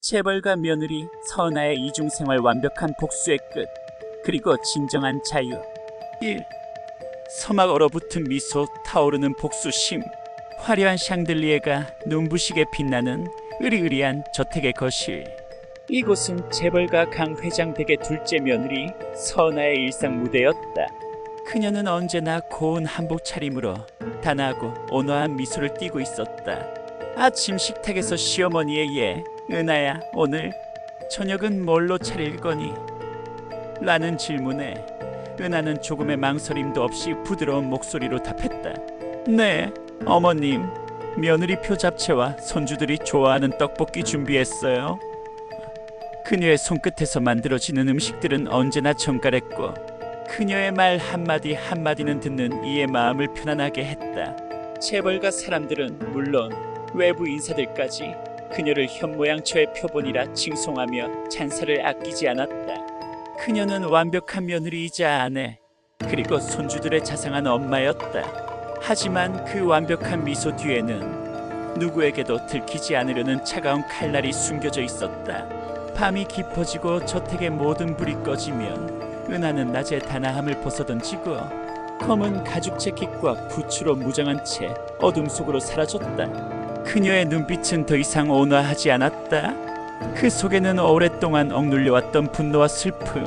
재벌가 며느리 선아의 이중생활 완벽한 복수의 끝, 그리고 진정한 자유. 1. 서막 얼어붙은 미소, 타오르는 복수심. 화려한 샹들리에가 눈부시게 빛나는 으리으리한 저택의 거실. 이곳은 재벌가 강 회장 댁의 둘째 며느리 선아의 일상 무대였다. 그녀는 언제나 고운 한복 차림으로 단아하고 온화한 미소를 띠고 있었다. 아침 식탁에서 시어머니의 예, 은하야, 오늘 저녁은 뭘로 차릴 거니? 라는 질문에 은하는 조금의 망설임도 없이 부드러운 목소리로 답했다. 네, 어머님, 며느리표 잡채와 손주들이 좋아하는 떡볶이 준비했어요. 그녀의 손끝에서 만들어지는 음식들은 언제나 정갈했고 그녀의 말 한마디 한마디는 듣는 이의 마음을 편안하게 했다. 재벌가 사람들은 물론 외부 인사들까지 그녀를 현모양처의 표본이라 칭송하며 찬사를 아끼지 않았다. 그녀는 완벽한 며느리이자 아내, 그리고 손주들의 자상한 엄마였다. 하지만 그 완벽한 미소 뒤에는 누구에게도 들키지 않으려는 차가운 칼날이 숨겨져 있었다. 밤이 깊어지고 저택의 모든 불이 꺼지면 은하는 낮에 단아함을 벗어던지고 검은 가죽 재킷과 부츠로 무장한 채 어둠 속으로 사라졌다. 그녀의 눈빛은 더 이상 온화하지 않았다. 그 속에는 오랫동안 억눌려왔던 분노와 슬픔,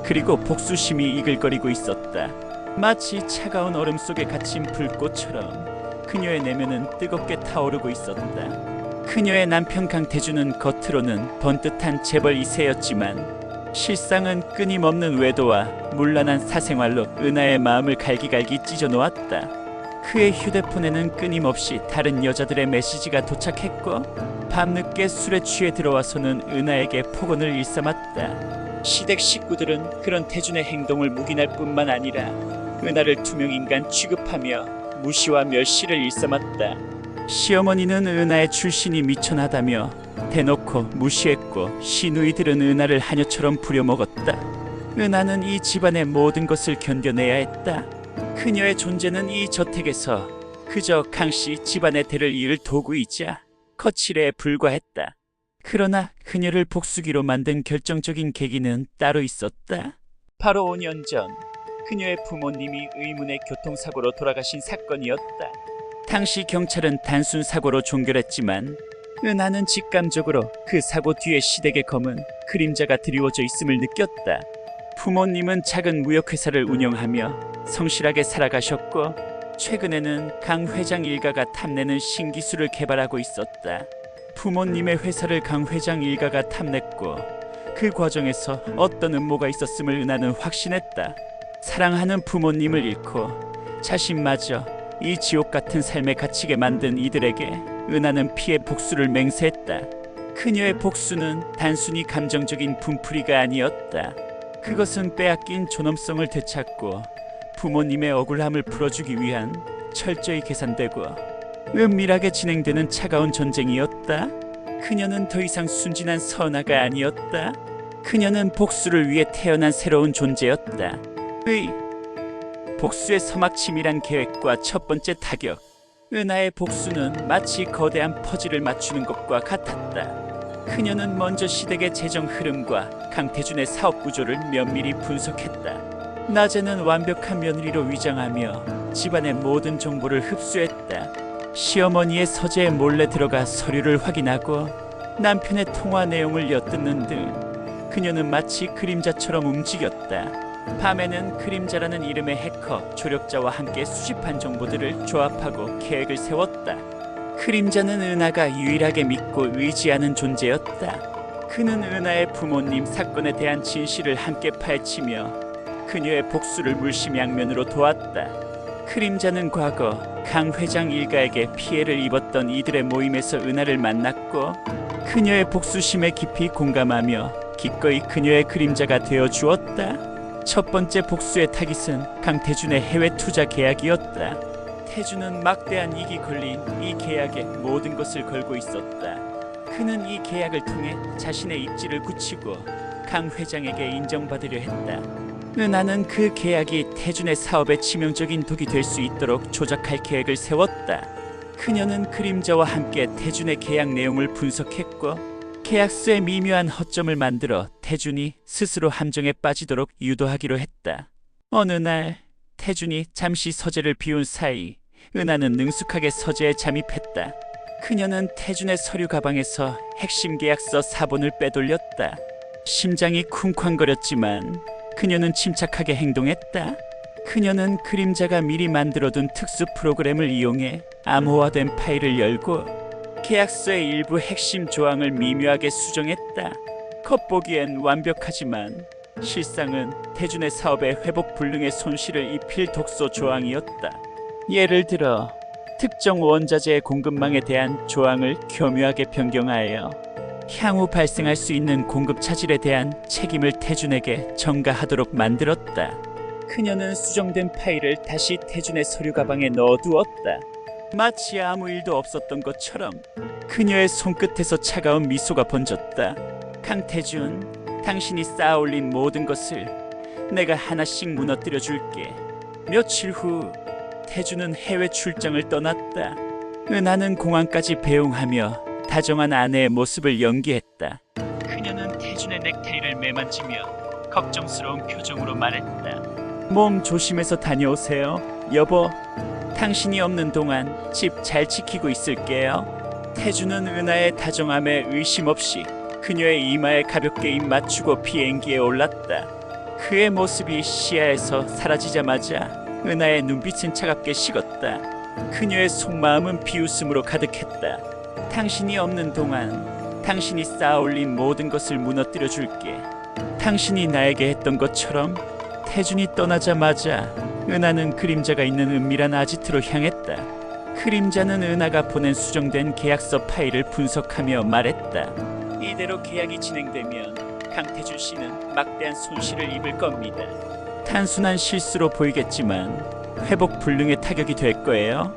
그리고 복수심이 이글거리고 있었다. 마치 차가운 얼음 속에 갇힌 불꽃처럼 그녀의 내면은 뜨겁게 타오르고 있었다. 그녀의 남편 강태주는 겉으로는 번듯한 재벌 2세였지만 실상은 끊임없는 외도와 문란한 사생활로 은하의 마음을 갈기갈기 찢어놓았다. 그의 휴대폰에는 끊임없이 다른 여자들의 메시지가 도착했고 밤늦게 술에 취해 들어와서는 은하에게 폭언을 일삼았다. 시댁 식구들은 그런 태준의 행동을 묵인할 뿐만 아니라 은하를 투명인간 취급하며 무시와 멸시를 일삼았다. 시어머니는 은하의 출신이 미천하다며 대놓고 무시했고 시누이들은 은하를 하녀처럼 부려먹었다. 은하는 이 집안의 모든 것을 견뎌내야 했다. 그녀의 존재는 이 저택에서 그저 강씨 집안의 대를 이을 도구이자 거칠에 불과했다. 그러나 그녀를 복수기로 만든 결정적인 계기는 따로 있었다. 바로 5년 전 그녀의 부모님이 의문의 교통사고로 돌아가신 사건이었다. 당시 경찰은 단순 사고로 종결했지만 은하는 직감적으로 그 사고 뒤에 시댁의 검은 그림자가 드리워져 있음을 느꼈다. 부모님은 작은 무역회사를 운영하며 성실하게 살아가셨고 최근에는 강 회장 일가가 탐내는 신기술을 개발하고 있었다. 부모님의 회사를 강 회장 일가가 탐냈고 그 과정에서 어떤 음모가 있었음을 은하는 확신했다. 사랑하는 부모님을 잃고 자신마저 이 지옥 같은 삶에 갇히게 만든 이들에게 은하는 피해 복수를 맹세했다. 그녀의 복수는 단순히 감정적인 분풀이가 아니었다. 그것은 빼앗긴 존엄성을 되찾고 부모님의 억울함을 풀어주기 위한 철저히 계산되고 은밀하게 진행되는 차가운 전쟁이었다. 그녀는 더 이상 순진한 선아가 아니었다. 그녀는 복수를 위해 태어난 새로운 존재였다. 복수의 서막 치밀한 계획과 첫 번째 타격. 은하의 복수는 마치 거대한 퍼즐을 맞추는 것과 같았다. 그녀는 먼저 시댁의 재정 흐름과 강태준의 사업 구조를 면밀히 분석했다. 낮에는 완벽한 며느리로 위장하며 집안의 모든 정보를 흡수했다. 시어머니의 서재에 몰래 들어가 서류를 확인하고 남편의 통화 내용을 엿듣는 등 그녀는 마치 그림자처럼 움직였다. 밤에는 그림자라는 이름의 해커 조력자와 함께 수집한 정보들을 조합하고 계획을 세웠다. 그림자는 은하가 유일하게 믿고 의지하는 존재였다. 그는 은하의 부모님 사건에 대한 진실을 함께 파헤치며 그녀의 복수를 물심양면으로 도왔다. 그림자는 과거 강 회장 일가에게 피해를 입었던 이들의 모임에서 은하를 만났고 그녀의 복수심에 깊이 공감하며 기꺼이 그녀의 그림자가 되어 주었다. 첫 번째 복수의 타깃은 강태준의 해외 투자 계약이었다. 태준은 막대한 이익이 걸린 이 계약에 모든 것을 걸고 있었다. 그는 이 계약을 통해 자신의 입지를 굳히고 강 회장에게 인정받으려 했다. 은하는 그 계약이 태준의 사업에 치명적인 독이 될 수 있도록 조작할 계획을 세웠다. 그녀는 그림자와 함께 태준의 계약 내용을 분석했고 계약서에 미묘한 허점을 만들어 태준이 스스로 함정에 빠지도록 유도하기로 했다. 어느 날 태준이 잠시 서재를 비운 사이 은하는 능숙하게 서재에 잠입했다. 그녀는 태준의 서류 가방에서 핵심 계약서 사본을 빼돌렸다. 심장이 쿵쾅거렸지만 그녀는 침착하게 행동했다. 그녀는 그림자가 미리 만들어둔 특수 프로그램을 이용해 암호화된 파일을 열고 계약서의 일부 핵심 조항을 미묘하게 수정했다. 겉보기엔 완벽하지만 실상은 태준의 사업에 회복 불능의 손실을 입힐 독소 조항이었다. 예를 들어 특정 원자재의 공급망에 대한 조항을 교묘하게 변경하여 향후 발생할 수 있는 공급 차질에 대한 책임을 태준에게 전가하도록 만들었다. 그녀는 수정된 파일을 다시 태준의 서류 가방에 넣어두었다. 마치 아무 일도 없었던 것처럼. 그녀의 손끝에서 차가운 미소가 번졌다. 강태준, 당신이 쌓아올린 모든 것을 내가 하나씩 무너뜨려 줄게. 며칠 후 태준은 해외 출장을 떠났다. 은하는 공항까지 배웅하며 다정한 아내의 모습을 연기했다. 그녀는 태준의 넥타이를 매만지며 걱정스러운 표정으로 말했다. 몸 조심해서 다녀오세요. 여보, 당신이 없는 동안 집 잘 지키고 있을게요. 태준은 은하의 다정함에 의심 없이 그녀의 이마에 가볍게 입 맞추고 비행기에 올랐다. 그의 모습이 시야에서 사라지자마자 은하의 눈빛은 차갑게 식었다. 그녀의 속마음은 비웃음으로 가득했다. 당신이 없는 동안 당신이 쌓아올린 모든 것을 무너뜨려 줄게. 당신이 나에게 했던 것처럼. 태준이 떠나자마자 은하는 그림자가 있는 은밀한 아지트로 향했다. 그림자는 은하가 보낸 수정된 계약서 파일을 분석하며 말했다. 이대로 계약이 진행되면 강태준 씨는 막대한 손실을 입을 겁니다. 단순한 실수로 보이겠지만 회복 불능의 타격이 될 거예요.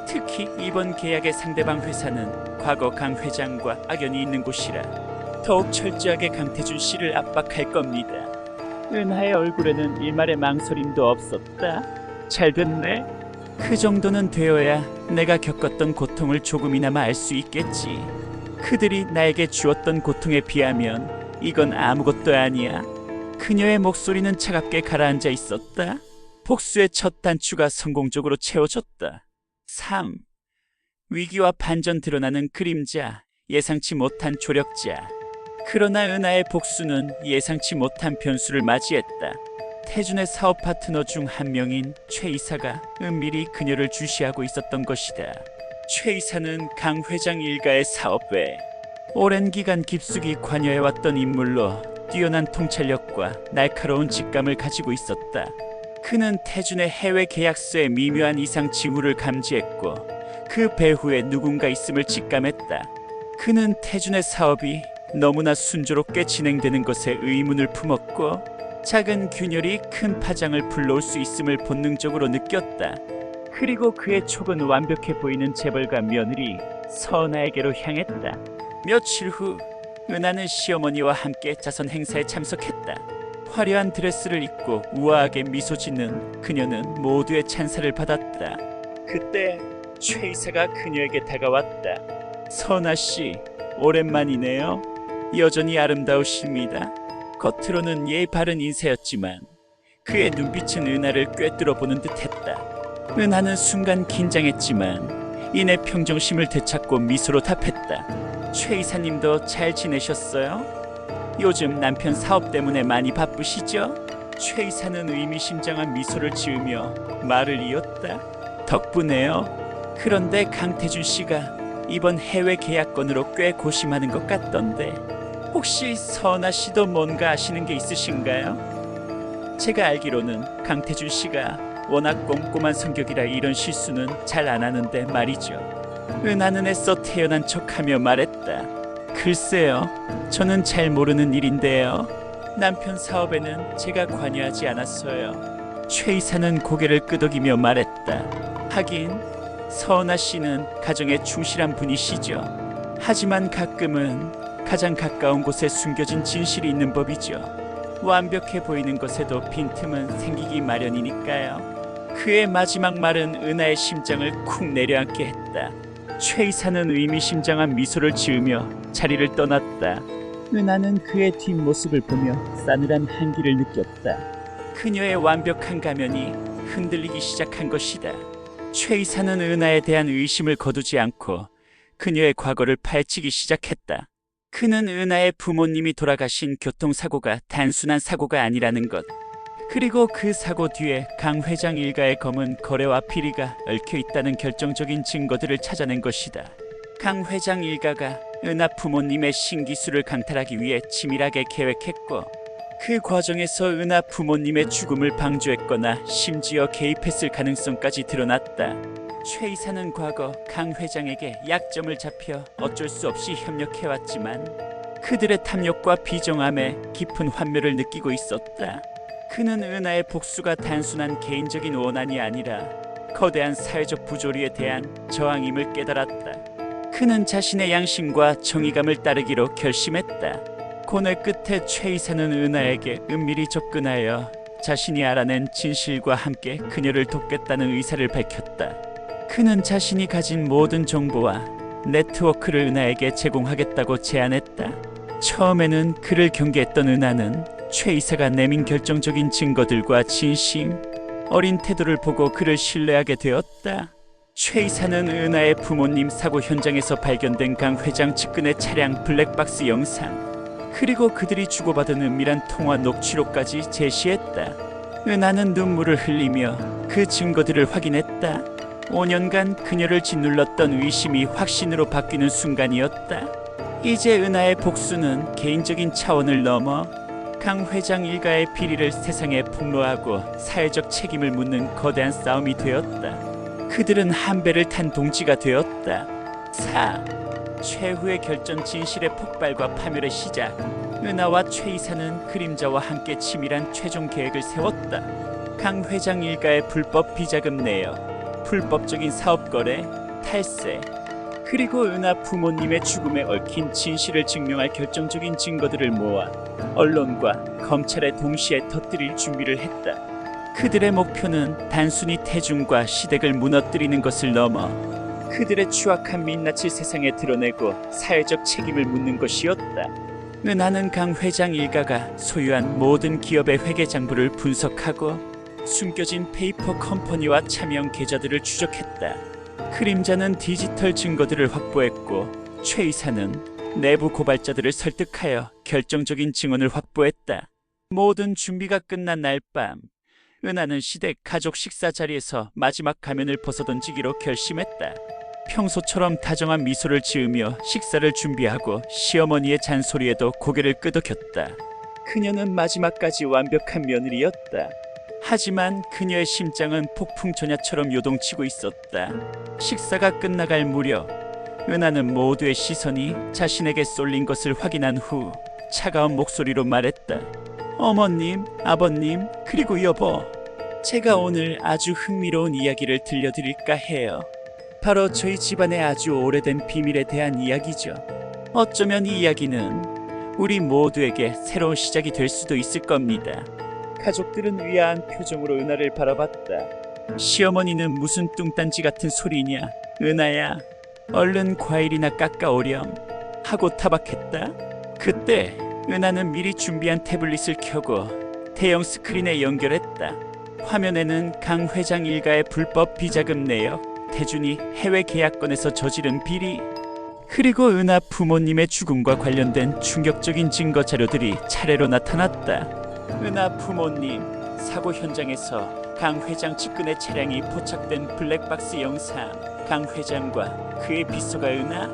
특히 이번 계약의 상대방 회사는 과거 강 회장과 악연이 있는 곳이라 더욱 철저하게 강태준 씨를 압박할 겁니다. 은하의 얼굴에는 일말의 망설임도 없었다. 잘 됐네. 그 정도는 되어야 내가 겪었던 고통을 조금이나마 알 수 있겠지. 그들이 나에게 주었던 고통에 비하면 이건 아무것도 아니야. 그녀의 목소리는 차갑게 가라앉아 있었다. 복수의 첫 단추가 성공적으로 채워졌다. 3. 위기와 반전 드러나는 그림자, 예상치 못한 조력자. 그러나 은하의 복수는 예상치 못한 변수를 맞이했다. 태준의 사업 파트너 중 한 명인 최 이사가 은밀히 그녀를 주시하고 있었던 것이다. 최 이사는 강 회장 일가의 사업에 오랜 기간 깊숙이 관여해왔던 인물로 뛰어난 통찰력과 날카로운 직감을 가지고 있었다. 그는 태준의 해외 계약서의 미묘한 이상 징후를 감지했고 그 배후에 누군가 있음을 직감했다. 그는 태준의 사업이 너무나 순조롭게 진행되는 것에 의문을 품었고 작은 균열이 큰 파장을 불러올 수 있음을 본능적으로 느꼈다. 그리고 그의 촉은 완벽해 보이는 재벌가 며느리 선아에게로 향했다. 며칠 후 은하는 시어머니와 함께 자선 행사에 참석했다. 화려한 드레스를 입고 우아하게 미소 짓는 그녀는 모두의 찬사를 받았다. 그때 최 이사가 그녀에게 다가왔다. 선아 씨, 오랜만이네요. 여전히 아름다우십니다. 겉으로는 예의 바른 인사였지만 그의 눈빛은 은하를 꿰뚫어 보는 듯했다. 은하는 순간 긴장했지만 이내 평정심을 되찾고 미소로 답했다. 최 이사님도 잘 지내셨어요? 요즘 남편 사업 때문에 많이 바쁘시죠? 최 이사는 의미심장한 미소를 지으며 말을 이었다. 덕분에요. 그런데 강태준 씨가 이번 해외 계약건으로 꽤 고심하는 것 같던데 혹시 선아 씨도 뭔가 아시는 게 있으신가요? 제가 알기로는 강태준 씨가 워낙 꼼꼼한 성격이라 이런 실수는 잘 안 하는데 말이죠. 은하는 애써 태연한 척하며 말했다. 글쎄요, 저는 잘 모르는 일인데요. 남편 사업에는 제가 관여하지 않았어요. 최 이사는 고개를 끄덕이며 말했다. 하긴 선아 씨는 가정에 충실한 분이시죠. 하지만 가끔은 가장 가까운 곳에 숨겨진 진실이 있는 법이죠. 완벽해 보이는 것에도 빈틈은 생기기 마련이니까요. 그의 마지막 말은 은하의 심장을 쿵 내려앉게 했다. 최 이사는 의미심장한 미소를 지으며 자리를 떠났다. 은하는 그의 뒷모습을 보며 싸늘한 한기를 느꼈다. 그녀의 완벽한 가면이 흔들리기 시작한 것이다. 최 이사는 은하에 대한 의심을 거두지 않고 그녀의 과거를 파헤치기 시작했다. 그는 은하의 부모님이 돌아가신 교통사고가 단순한 사고가 아니라는 것, 그리고 그 사고 뒤에 강 회장 일가의 검은 거래와 비리가 얽혀 있다는 결정적인 증거들을 찾아낸 것이다. 강 회장 일가가 은하 부모님의 신기술을 강탈하기 위해 치밀하게 계획했고, 그 과정에서 은하 부모님의 죽음을 방조했거나 심지어 개입했을 가능성까지 드러났다. 최 이사는 과거 강 회장에게 약점을 잡혀 어쩔 수 없이 협력해왔지만 그들의 탐욕과 비정함에 깊은 환멸을 느끼고 있었다. 그는 은하의 복수가 단순한 개인적인 원한이 아니라 거대한 사회적 부조리에 대한 저항임을 깨달았다. 그는 자신의 양심과 정의감을 따르기로 결심했다. 고뇌 끝에 최 이사는 은하에게 은밀히 접근하여 자신이 알아낸 진실과 함께 그녀를 돕겠다는 의사를 밝혔다. 그는 자신이 가진 모든 정보와 네트워크를 은하에게 제공하겠다고 제안했다. 처음에는 그를 경계했던 은하는 최 이사가 내민 결정적인 증거들과 진심, 어린 태도를 보고 그를 신뢰하게 되었다. 최 이사는 은하의 부모님 사고 현장에서 발견된 강 회장 측근의 차량 블랙박스 영상, 그리고 그들이 주고받은 은밀한 통화 녹취록까지 제시했다. 은하는 눈물을 흘리며 그 증거들을 확인했다. 5년간 그녀를 짓눌렀던 의심이 확신으로 바뀌는 순간이었다. 이제 은하의 복수는 개인적인 차원을 넘어 강 회장 일가의 비리를 세상에 폭로하고 사회적 책임을 묻는 거대한 싸움이 되었다. 그들은 한 배를 탄 동지가 되었다. 4. 최후의 결전, 진실의 폭발과 파멸의 시작. 은하와 최 이사는 그림자와 함께 치밀한 최종 계획을 세웠다. 강 회장 일가의 불법 비자금 내역, 불법적인 사업 거래, 탈세, 그리고 은하 부모님의 죽음에 얽힌 진실을 증명할 결정적인 증거들을 모아 언론과 검찰에 동시에 터뜨릴 준비를 했다. 그들의 목표는 단순히 대중과 시댁을 무너뜨리는 것을 넘어 그들의 추악한 민낯을 세상에 드러내고 사회적 책임을 묻는 것이었다. 은하는 강 회장 일가가 소유한 모든 기업의 회계 장부를 분석하고 숨겨진 페이퍼 컴퍼니와 참여한 계좌들을 추적했다. 그림자는 디지털 증거들을 확보했고 최 이사는 내부 고발자들을 설득하여 결정적인 증언을 확보했다. 모든 준비가 끝난 날 밤, 은하는 시댁 가족 식사 자리에서 마지막 가면을 벗어던지기로 결심했다. 평소처럼 다정한 미소를 지으며 식사를 준비하고 시어머니의 잔소리에도 고개를 끄덕였다. 그녀는 마지막까지 완벽한 며느리였다. 하지만 그녀의 심장은 폭풍전야처럼 요동치고 있었다. 식사가 끝나갈 무렵 은하는 모두의 시선이 자신에게 쏠린 것을 확인한 후 차가운 목소리로 말했다. 어머님, 아버님, 그리고 여보, 제가 오늘 아주 흥미로운 이야기를 들려드릴까 해요. 바로 저희 집안의 아주 오래된 비밀에 대한 이야기죠. 어쩌면 이 이야기는 우리 모두에게 새로운 시작이 될 수도 있을 겁니다. 가족들은 의아한 표정으로 은하를 바라봤다. 시어머니는 무슨 뚱딴지 같은 소리냐? 은하야, 얼른 과일이나 깎아오렴 하고 타박했다. 그때 은하는 미리 준비한 태블릿을 켜고 대형 스크린에 연결했다. 화면에는 강 회장 일가의 불법 비자금 내역, 태준이 해외 계약건에서 저지른 비리, 그리고 은하 부모님의 죽음과 관련된 충격적인 증거 자료들이 차례로 나타났다. 은하 부모님 사고 현장에서 강 회장 측근의 차량이 포착된 블랙박스 영상, 강 회장과 그의 비서가 은하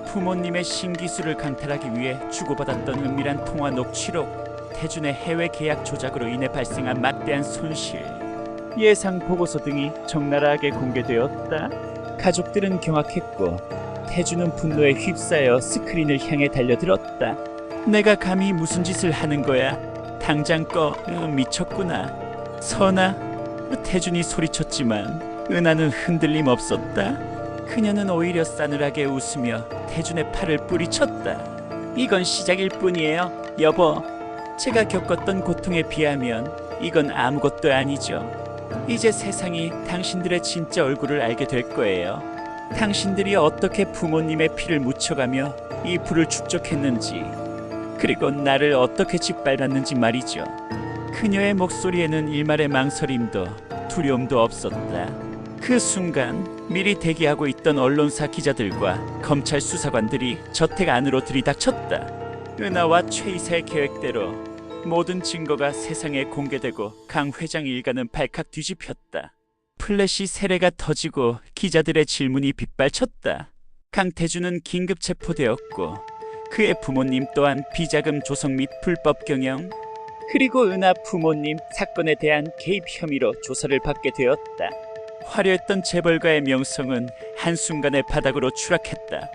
부모님의 신기술을 강탈하기 위해 주고받았던 은밀한 통화 녹취록, 태준의 해외 계약 조작으로 인해 발생한 막대한 손실, 예상 보고서 등이 적나라하게 공개되었다. 가족들은 경악했고 태준은 분노에 휩싸여 스크린을 향해 달려들었다. 내가 감히 무슨 짓을 하는 거야? 당장 꺼. 미쳤구나. 선아. 태준이 소리쳤지만 은하는 흔들림 없었다. 그녀는 오히려 싸늘하게 웃으며 태준의 팔을 뿌리쳤다. 이건 시작일 뿐이에요, 여보. 제가 겪었던 고통에 비하면 이건 아무것도 아니죠. 이제 세상이 당신들의 진짜 얼굴을 알게 될 거예요. 당신들이 어떻게 부모님의 피를 묻혀가며 이 불을 축적했는지, 그리고 나를 어떻게 짓밟았는지 말이죠. 그녀의 목소리에는 일말의 망설임도 두려움도 없었다. 그 순간 미리 대기하고 있던 언론사 기자들과 검찰 수사관들이 저택 안으로 들이닥쳤다. 은하와 최 이사의 계획대로 모든 증거가 세상에 공개되고 강 회장 일가는 발칵 뒤집혔다. 플래시 세례가 터지고 기자들의 질문이 빗발쳤다. 강태준은 긴급 체포되었고 그의 부모님 또한 비자금 조성 및 불법 경영, 그리고 은하 부모님 사건에 대한 개입 혐의로 조사를 받게 되었다. 화려했던 재벌가의 명성은 한순간에 바닥으로 추락했다.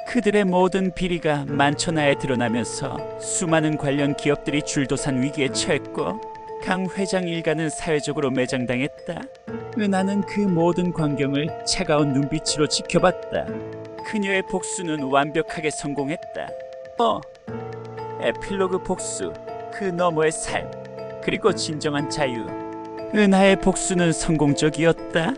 그들의 모든 비리가 만천하에 드러나면서 수많은 관련 기업들이 줄도산 위기에 처했고 강 회장 일가는 사회적으로 매장당했다. 은하는 그 모든 광경을 차가운 눈빛으로 지켜봤다. 그녀의 복수는 완벽하게 성공했다. 에필로그 복수, 그 너머의 삶, 그리고 진정한 자유. 은하의 복수는 성공적이었다.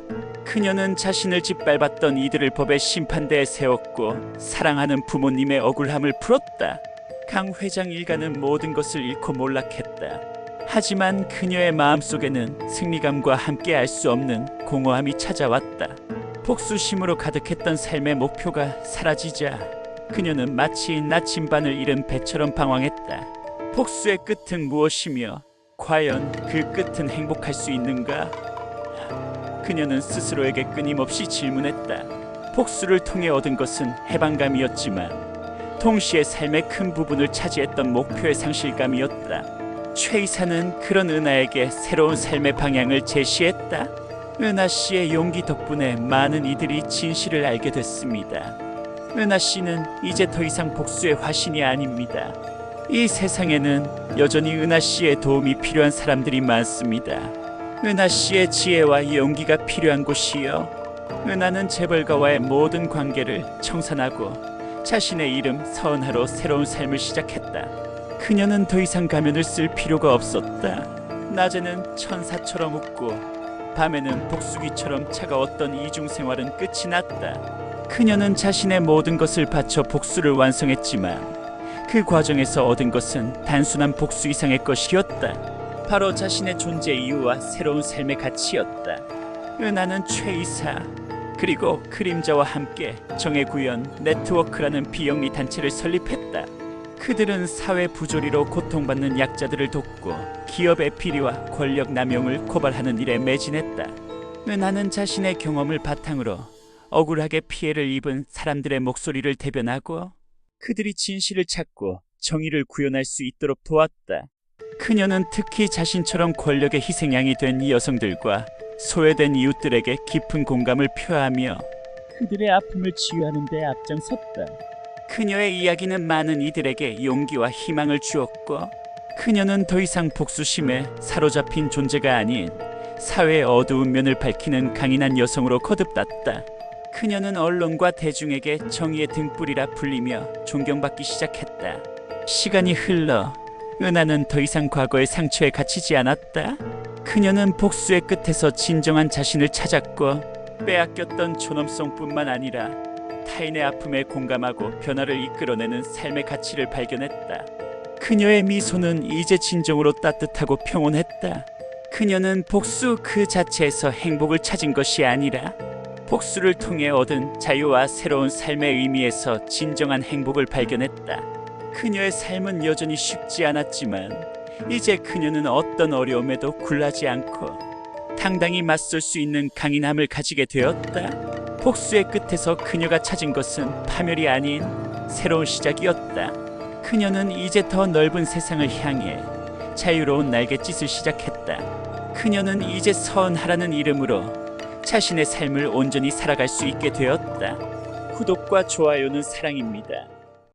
그녀는 자신을 짓밟았던 이들을 법의 심판대에 세웠고 사랑하는 부모님의 억울함을 풀었다. 강 회장 일가는 모든 것을 잃고 몰락했다. 하지만 그녀의 마음속에는 승리감과 함께 알 수 없는 공허함이 찾아왔다. 복수심으로 가득했던 삶의 목표가 사라지자 그녀는 마치 나침반을 잃은 배처럼 방황했다. 복수의 끝은 무엇이며 과연 그 끝은 행복할 수 있는가? 그녀는 스스로에게 끊임없이 질문했다. 복수를 통해 얻은 것은 해방감이었지만 동시에 삶의 큰 부분을 차지했던 목표의 상실감이었다. 최 이사는 그런 은하에게 새로운 삶의 방향을 제시했다. 은하 씨의 용기 덕분에 많은 이들이 진실을 알게 됐습니다. 은하 씨는 이제 더 이상 복수의 화신이 아닙니다. 이 세상에는 여전히 은하 씨의 도움이 필요한 사람들이 많습니다. 은하 씨의 지혜와 용기가 필요한 곳이요. 은하는 재벌가와의 모든 관계를 청산하고 자신의 이름 서은하로 새로운 삶을 시작했다. 그녀는 더 이상 가면을 쓸 필요가 없었다. 낮에는 천사처럼 웃고 밤에는 복수기처럼 차가웠던 이중 생활은 끝이 났다. 그녀는 자신의 모든 것을 바쳐 복수를 완성했지만 그 과정에서 얻은 것은 단순한 복수 이상의 것이었다. 바로 자신의 존재 이유와 새로운 삶의 가치였다. 은하는 최 이사 그리고 그림자와 함께 정의구현 네트워크라는 비영리 단체를 설립했다. 그들은 사회 부조리로 고통받는 약자들을 돕고 기업의 비리와 권력 남용을 고발하는 일에 매진했다. 은하는 자신의 경험을 바탕으로 억울하게 피해를 입은 사람들의 목소리를 대변하고 그들이 진실을 찾고 정의를 구현할 수 있도록 도왔다. 그녀는 특히 자신처럼 권력의 희생양이 된 이 여성들과 소외된 이웃들에게 깊은 공감을 표하며 그들의 아픔을 치유하는 데 앞장섰다. 그녀의 이야기는 많은 이들에게 용기와 희망을 주었고 그녀는 더 이상 복수심에 사로잡힌 존재가 아닌 사회의 어두운 면을 밝히는 강인한 여성으로 거듭났다. 그녀는 언론과 대중에게 정의의 등불이라 불리며 존경받기 시작했다. 시간이 흘러 은하는 더 이상 과거의 상처에 갇히지 않았다. 그녀는 복수의 끝에서 진정한 자신을 찾았고 빼앗겼던 존엄성뿐만 아니라 타인의 아픔에 공감하고 변화를 이끌어내는 삶의 가치를 발견했다. 그녀의 미소는 이제 진정으로 따뜻하고 평온했다. 그녀는 복수 그 자체에서 행복을 찾은 것이 아니라 복수를 통해 얻은 자유와 새로운 삶의 의미에서 진정한 행복을 발견했다. 그녀의 삶은 여전히 쉽지 않았지만 이제 그녀는 어떤 어려움에도 굴하지 않고 당당히 맞설 수 있는 강인함을 가지게 되었다. 복수의 끝에서 그녀가 찾은 것은 파멸이 아닌 새로운 시작이었다. 그녀는 이제 더 넓은 세상을 향해 자유로운 날갯짓을 시작했다. 그녀는 이제 서은하라는 이름으로 자신의 삶을 온전히 살아갈 수 있게 되었다. 구독과 좋아요는 사랑입니다.